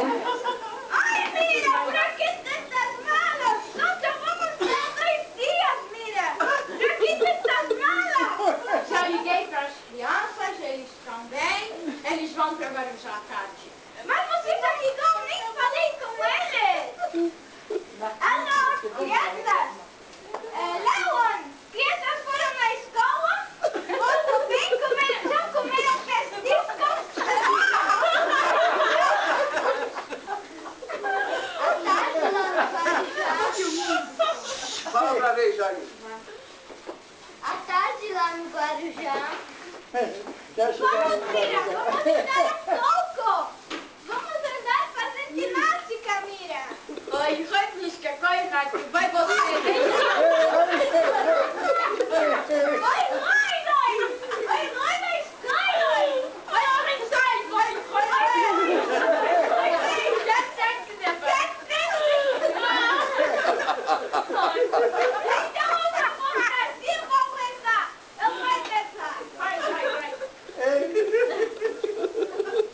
Ay, mira, trajiste estas malas. Nosotros vamos por 3 dias, mira. Trajiste estas malas. Já liguei para as crianças, eles estão bem, eles vão para Guarujá à tarde. Mas você já ligou, nem falei com eles. Alô, crianças. Leon, crianças foram na escola? Tudo bem? Já comeram pestiscos? Fala pra ver, Jair. À tarde lá no Guarujá. Vamos, Mira, vamos andar a pouco. Vamos andar fazer ginástica, Mira. Oj, chodniczka, kojka, baj, bo się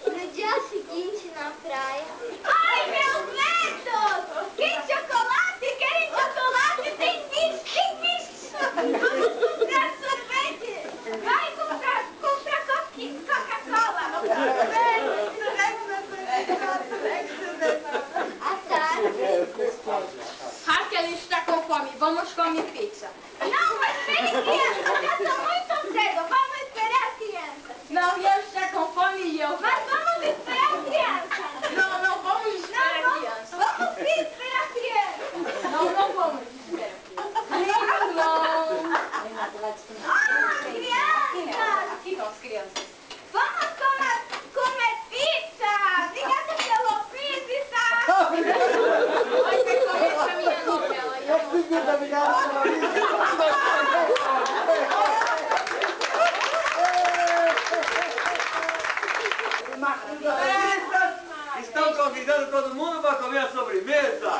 No dia seguinte, na praia. Ai, meu Deus! Quem chocolate? Querem chocolate? Tem bicho! Vamos comprar sorvete! Vai comprar Coca-Cola! À tarde. Raquel está com fome, vamos comer pizza. Não, mas espere, crianças! Já está muito cedo! Vamos esperar, crianças! Não, eu estou com fome e eu... Mas vamos esperar, crianças! Não, não vamos esperar Não, a criança. vamos sim esperar, crianças! Não vamos esperar a criança. Ah, crianças! Aqui estão as crianças. Vamos comer pizza! Obrigada pelo pizza! Vai ter comer essa minha novela. e eu não- Estão convidando todo mundo para comer a sobremesa.